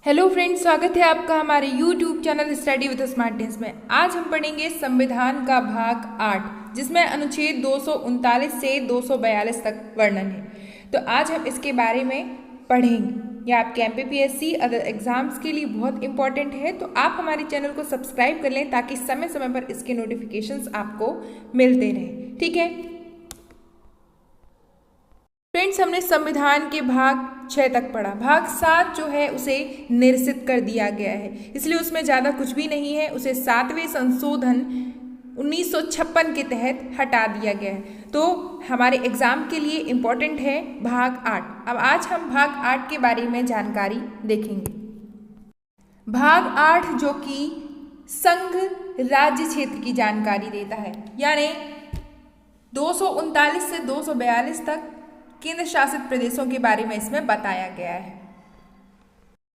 Hello friends, स्वागत है आपका हमारे YouTube channel study with smartness में। आज हम पढ़ेंगे संविधान का भाग 8, जिसमें अनुच्छेद 239 से 242 तक वर्णन है। तो आज हम इसके बारे में पढ़ेंगे। यह आपके एमपीपीएससी अदर एग्जाम्स के लिए बहुत इंपॉर्टेंट है, तो आप हमारे चैनल को सब्सक्राइब कर लें ताकि समय समय पर इसके नोटिफिकेशंस आपको मिलते रहें। ठीक है फ्रेंड्स, हमने संविधान के भाग 6 तक पढ़ा। भाग 7 जो है उसे निरसित कर दिया गया है, इसलिए उसमें ज़्यादा कुछ भी नहीं है। उसे 7वें संशोधन 1956 के तहत हटा दिया गया है। तो हमारे एग्जाम के लिए इम्पोर्टेंट है भाग 8। अब आज हम भाग 8 के बारे में जानकारी देखेंगे। भाग 8 जो कि संघ राज्य क्षेत्र की जानकारी देता है, यानी 239 से 242 तक केंद्र शासित प्रदेशों के बारे में इसमें बताया गया है।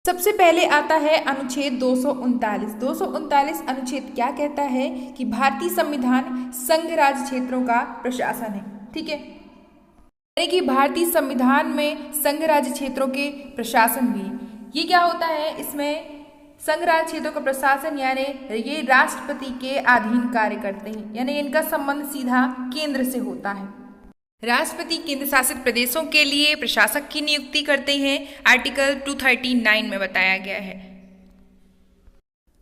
सबसे पहले आता है अनुच्छेद 239। 239 अनुच्छेद क्या कहता है कि भारतीय संविधान संघ राज्य क्षेत्रों का प्रशासन है। ठीक है, यानी कि भारतीय संविधान में संघ राज्य क्षेत्रों के प्रशासन भी है। ये क्या होता है, इसमें संघ राज्य क्षेत्रों का प्रशासन यानी ये राष्ट्रपति के अधीन कार्य करते हैं, यानी इनका संबंध सीधा केंद्र से होता है। राष्ट्रपति केंद्र शासित प्रदेशों के लिए प्रशासक की नियुक्ति करते हैं, आर्टिकल 239 में बताया गया है।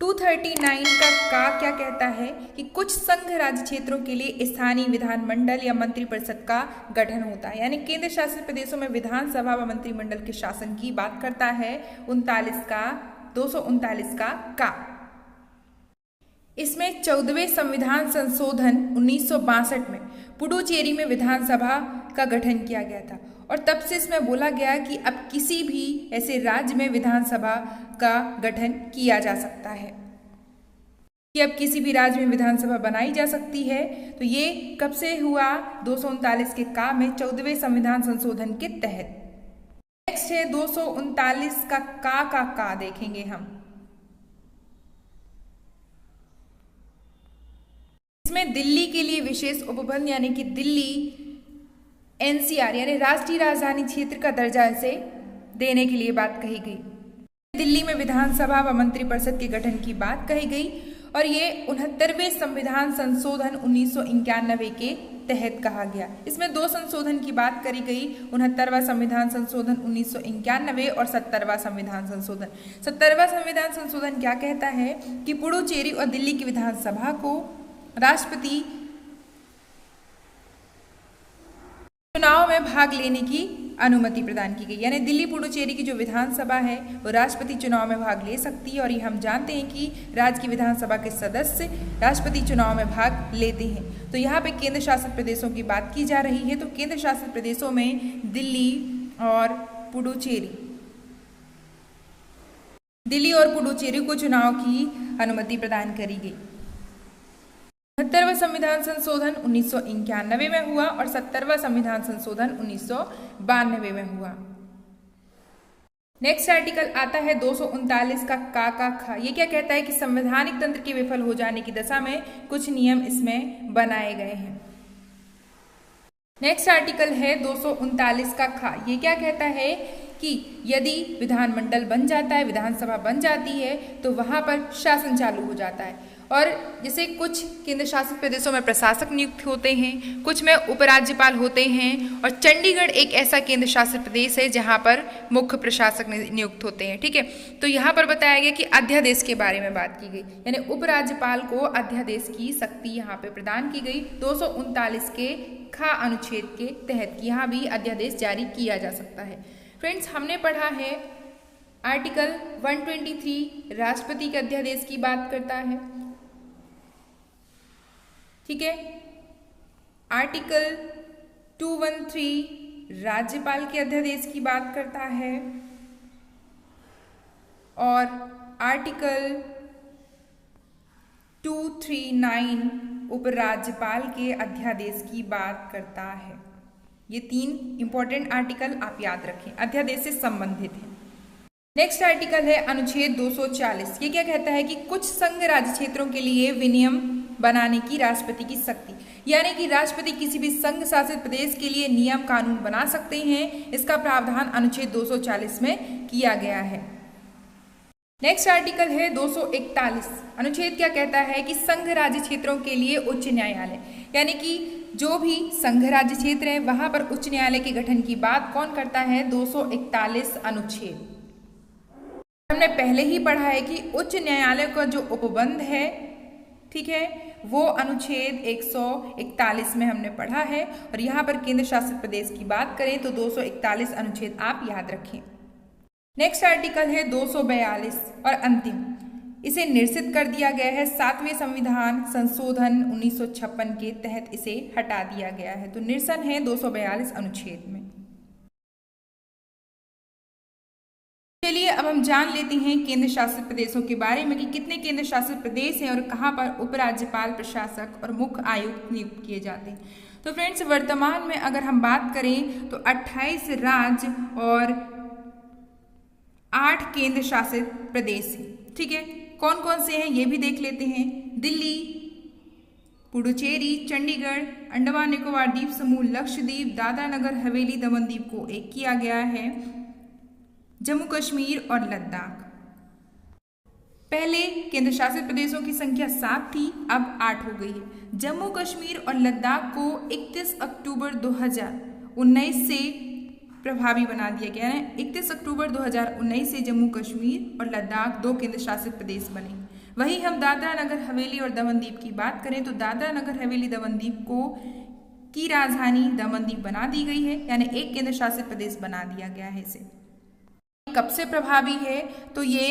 239 का क्या कहता है कि कुछ संघ राज्य क्षेत्रों के लिए स्थानीय विधानमंडल या मंत्रिपरिषद का गठन होता है, यानी केंद्र शासित प्रदेशों में विधानसभा व मंत्रिमंडल के शासन की बात करता है 239 का। इसमें 14वें संविधान संशोधन 1962 में पुडुचेरी में विधानसभा का गठन किया गया था, और तब से इसमें बोला गया कि अब किसी भी ऐसे राज्य में विधानसभा का गठन किया जा सकता है, कि अब किसी भी राज्य में विधानसभा बनाई जा सकती है। तो ये कब से हुआ? 239 के का में 14वें संविधान संशोधन के तहत। नेक्स्ट है 239 का देखेंगे हम। इसमें दिल्ली के लिए विशेष उपबंध यानी कि दिल्ली एनसीआर यानी राष्ट्रीय राजधानी क्षेत्र का दर्जा इसे देने के लिए बात कही गई। दिल्ली में विधानसभा व मंत्रिपरिषद के गठन की बात कही गई, और ये 69वें संविधान संशोधन 1991 के तहत कहा गया। इसमें 2 संशोधन की बात करी गई, 69वां संविधान संशोधन 1991 और 70वां संविधान संशोधन। 70वां संविधान संशोधन क्या कहता है कि पुडुचेरी और दिल्ली की विधानसभा को राष्ट्रपति चुनाव में भाग लेने की अनुमति प्रदान की गई, यानी दिल्ली पुडुचेरी की जो विधानसभा है वो राष्ट्रपति चुनाव में भाग ले सकती है। और ये हम जानते हैं कि राज्य की विधानसभा के सदस्य राष्ट्रपति चुनाव में भाग लेते हैं। तो यहाँ पे केंद्र शासित प्रदेशों की बात की जा रही है। तो केंद्र शासित प्रदेशों में दिल्ली और पुडुचेरी को चुनाव की अनुमति प्रदान करी गई। 69वां संविधान संशोधन 1991 में हुआ और 70वां संविधान संशोधन 1992 में हुआ। नेक्स्ट आर्टिकल आता है 239 का खा। ये क्या कहता है कि संवैधानिक तंत्र के विफल हो जाने की दशा में कुछ नियम इसमें बनाए गए हैं। नेक्स्ट आर्टिकल है 239 का खा। ये क्या कहता है कि यदि विधानमंडल बन जाता है, विधानसभा बन जाती है, तो वहां पर शासन चालू हो जाता है। और जैसे कुछ केंद्र शासित प्रदेशों में प्रशासक नियुक्त होते हैं, कुछ में उपराज्यपाल होते हैं, और चंडीगढ़ एक ऐसा केंद्र शासित प्रदेश है जहां पर मुख्य प्रशासक नियुक्त होते हैं। ठीक है, तो यहाँ पर बताया गया कि अध्यादेश के बारे में बात की गई, यानी उपराज्यपाल को अध्यादेश की शक्ति यहाँ पे प्रदान की गई 239 के खा अनुच्छेद के तहत, कि यहाँ भी अध्यादेश जारी किया जा सकता है। फ्रेंड्स, हमने पढ़ा है आर्टिकल 123 राष्ट्रपति के अध्यादेश की बात करता है। ठीक है, आर्टिकल 213 राज्यपाल के अध्यादेश की बात करता है, और आर्टिकल 239 उपराज्यपाल के अध्यादेश की बात करता है। ये 3 इंपॉर्टेंट आर्टिकल आप याद रखें, अध्यादेश से संबंधित है। नेक्स्ट आर्टिकल है अनुच्छेद 240। ये क्या कहता है कि कुछ संघ राज्य क्षेत्रों के लिए विनियम बनाने की राष्ट्रपति की शक्ति, यानी कि राष्ट्रपति किसी भी संघ शासित प्रदेश के लिए नियम कानून बना सकते हैं। इसका प्रावधान अनुच्छेद 240 में किया गया है। नेक्स्ट आर्टिकल है 241। अनुच्छेद क्या कहता है कि संघ राज्य क्षेत्रों के लिए उच्च न्यायालय, यानी कि जो भी संघ राज्य क्षेत्र है वहां पर उच्च न्यायालय के गठन की बात कौन करता है? 241 अनुच्छेद। हमने पहले ही पढ़ा है कि उच्च न्यायालय का जो उपबंध है, ठीक है, वो अनुच्छेद 141 में हमने पढ़ा है। और यहाँ पर केंद्र शासित प्रदेश की बात करें तो 241 अनुच्छेद आप याद रखें। नेक्स्ट आर्टिकल है 242 और अंतिम, इसे निरसित कर दिया गया है। 7वें संविधान संशोधन 1956 के तहत इसे हटा दिया गया है। तो निरसन है 242 अनुच्छेद में। चलिए अब हम जान लेते हैं केंद्र शासित प्रदेशों के बारे में कि कितने केंद्र शासित प्रदेश हैं और कहाँ पर उपराज्यपाल, प्रशासक और मुख्य आयुक्त नियुक्त किए जाते हैं। तो फ्रेंड्स, वर्तमान में अगर हम बात करें तो 28 राज्य और 8 केंद्र शासित प्रदेश हैं। ठीक है, कौन कौन से हैं ये भी देख लेते हैं। दिल्ली, पुडुचेरी, चंडीगढ़, अंडमान निकोबार द्वीप समूह, लक्षद्वीप, दादरा नगर हवेली, दमन दीव को एक किया गया है, जम्मू कश्मीर और लद्दाख। पहले केंद्र शासित प्रदेशों की संख्या 7 थी, अब 8 हो गई है। जम्मू कश्मीर और लद्दाख को 31 अक्टूबर 2019 से प्रभावी बना दिया गया है। 31 अक्टूबर 2019 से जम्मू कश्मीर और लद्दाख 2 केंद्र शासित प्रदेश बने। वहीं हम दादरा नगर हवेली और दमन दीव की बात करें तो दादरा नगर हवेली दमन दीव को की राजधानी दमन दीव बना दी गई है, यानी एक केंद्र शासित प्रदेश बना दिया गया है इसे। कब से प्रभावी है? तो ये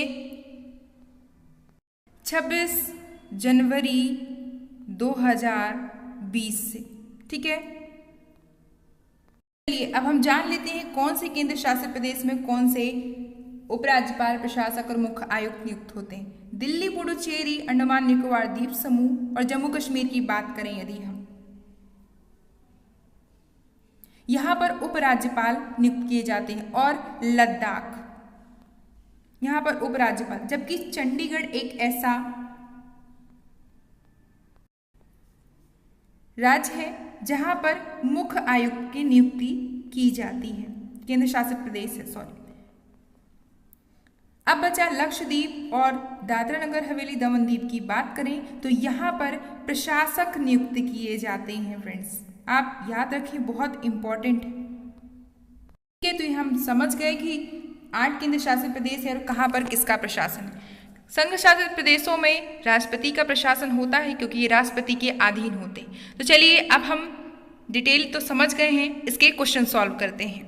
26 जनवरी 2020 से। ठीक है, चलिए अब हम जान लेते हैं कौन से केंद्र शासित प्रदेश में कौन से उपराज्यपाल, प्रशासक और मुख्य आयुक्त नियुक्त होते हैं। दिल्ली, पुडुचेरी, अंडमान निकोबार द्वीप समूह और जम्मू कश्मीर की बात करें यदि हम, यहां पर उपराज्यपाल नियुक्त किए जाते हैं, और लद्दाख यहां पर उपराज्यपाल, जबकि चंडीगढ़ एक ऐसा राज्य है जहां पर मुख्य आयुक्त की नियुक्ति की जाती है, केंद्र शासित प्रदेश है, सॉरी। अब बचा लक्षद्वीप और दादरा नगर हवेली दमन दीव की बात करें तो यहां पर प्रशासक नियुक्त किए जाते हैं। फ्रेंड्स, आप याद रखें, बहुत इंपॉर्टेंट है। ठीक है, तो हम समझ गए कि 8 केंद्र शासित प्रदेश है और कहां पर किसका प्रशासन है। संघ शासित प्रदेशों में राष्ट्रपति का प्रशासन होता है क्योंकि ये राष्ट्रपति के अधीन होते हैं। तो चलिए अब हम डिटेल तो समझ गए हैं, इसके क्वेश्चन सॉल्व करते हैं।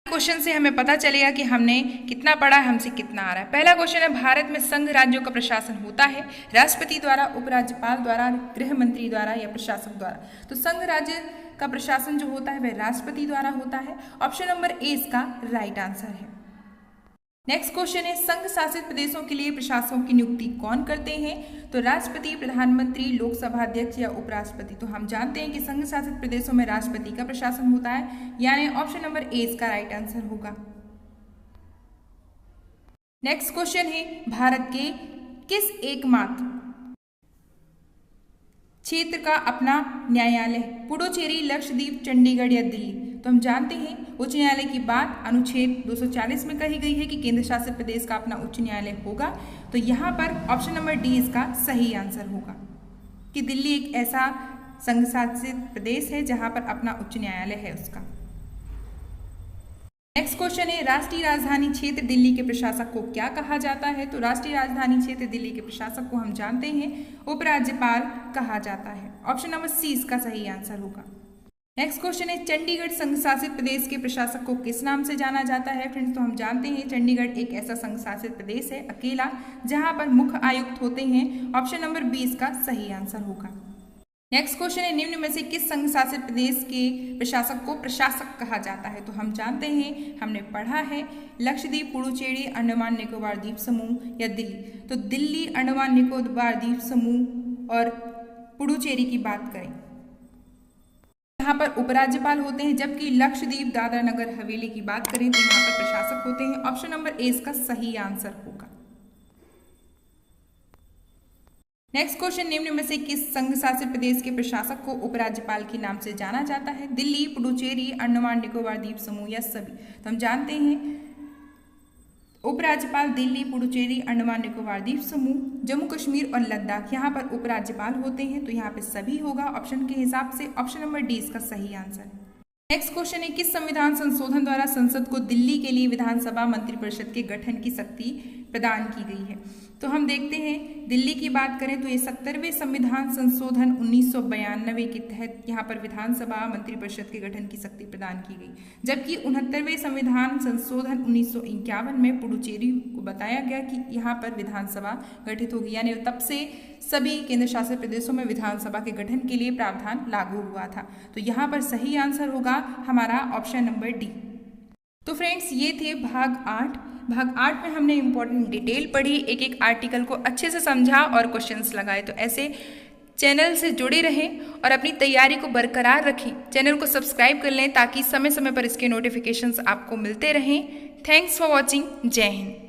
क्वेश्चन से हमें पता चलेगा कि हमने कितना पढ़ा है, हमसे कितना आ रहा है। पहला क्वेश्चन है, भारत में संघ राज्यों का प्रशासन होता है राष्ट्रपति द्वारा, उपराज्यपाल द्वारा, गृह मंत्री द्वारा या प्रशासक द्वारा। तो संघ राज्य का प्रशासन जो होता है वह राष्ट्रपति द्वारा होता है। ऑप्शन नंबर ए इसका राइट आंसर है। नेक्स्ट क्वेश्चन है, संघ शासित प्रदेशों के लिए प्रशासकों की नियुक्ति कौन करते हैं। तो राष्ट्रपति, प्रधानमंत्री, लोकसभा अध्यक्ष या उपराष्ट्रपति। तो हम जानते हैं कि संघ शासित प्रदेशों में राष्ट्रपति का प्रशासन होता है, यानी ऑप्शन नंबर ए इसका राइट आंसर होगा। नेक्स्ट क्वेश्चन है, भारत के किस एकमात्र क्षेत्र का अपना न्यायालय है। पुडुचेरी, लक्षद्वीप, चंडीगढ़ या दिल्ली। तो हम जानते हैं उच्च न्यायालय की बात अनुच्छेद 240 में कही गई है कि केंद्र शासित प्रदेश का अपना उच्च न्यायालय होगा। तो यहाँ पर ऑप्शन नंबर डी इसका सही आंसर होगा कि दिल्ली एक ऐसा संघ शासित प्रदेश है जहाँ पर अपना उच्च न्यायालय है उसका। नेक्स्ट क्वेश्चन है, राष्ट्रीय राजधानी क्षेत्र दिल्ली के प्रशासक को क्या कहा जाता है। तो राष्ट्रीय राजधानी क्षेत्र दिल्ली के प्रशासक को हम जानते हैं उपराज्यपाल कहा जाता है। ऑप्शन नंबर सी इसका सही आंसर होगा। नेक्स्ट क्वेश्चन है, चंडीगढ़ संघ शासित प्रदेश के प्रशासक को किस नाम से जाना जाता है। फ्रेंड्स, तो हम जानते हैं चंडीगढ़ एक ऐसा संघ शासित प्रदेश है अकेला जहां पर मुख्य आयुक्त होते हैं। ऑप्शन नंबर बी इसका सही आंसर होगा। नेक्स्ट क्वेश्चन है, निम्न में से किस संघ शासित प्रदेश के प्रशासक को प्रशासक कहा जाता है। तो हम जानते हैं, हमने पढ़ा है लक्षद्वीप, पुडुचेरी, अंडमान निकोबार द्वीप समूह या दिल्ली। तो दिल्ली, अंडमान निकोबार द्वीप समूह और पुडुचेरी की बात करें यहाँ पर उपराज्यपाल होते हैं, जबकि लक्षद्वीप, दादरा नगर हवेली की बात करें तो यहाँ पर प्रशासक होते हैं। ऑप्शन नंबर ए इसका सही आंसर होगा। नेक्स्ट क्वेश्चन, निम्न में से किस संघ शासित प्रदेश के प्रशासक को उपराज्यपाल के नाम से जाना जाता है। दिल्ली, पुडुचेरी, अंडमान निकोबार द्वीप समूह या सभी। तो हम जानते हैं उपराज्यपाल दिल्ली, पुडुचेरी, अंडमान निकोबार द्वीप समूह, जम्मू कश्मीर और लद्दाख, यहाँ पर उपराज्यपाल होते हैं। तो यहाँ पे सभी होगा ऑप्शन के हिसाब से। ऑप्शन नंबर डी इसका सही आंसर। नेक्स्ट क्वेश्चन है, किस संविधान संशोधन द्वारा संसद को दिल्ली के लिए विधानसभा मंत्रिपरिषद के गठन की शक्ति प्रदान की गई है? तो हम देखते हैं, दिल्ली की बात करें तो ये 70वें संविधान संशोधन 1992 के तहत यहाँ पर विधानसभा मंत्रिपरिषद के गठन की शक्ति प्रदान की गई, जबकि 69वें संविधान संशोधन 1951 में पुडुचेरी को बताया गया कि यहाँ पर विधानसभा गठित होगी, यानी तब से सभी केंद्र शासित प्रदेशों में विधानसभा के गठन के लिए प्रावधान लागू हुआ था। तो यहाँ पर सही आंसर होगा हमारा ऑप्शन नंबर डी। तो फ्रेंड्स, ये थे भाग 8। भाग 8 में हमने इंपॉर्टेंट डिटेल पढ़ी, एक एक आर्टिकल को अच्छे से समझा और क्वेश्चंस लगाए। तो ऐसे चैनल से जुड़े रहें और अपनी तैयारी को बरकरार रखें। चैनल को सब्सक्राइब कर लें ताकि समय समय पर इसके नोटिफिकेशंस आपको मिलते रहें। Thanks for watching. जय हिंद।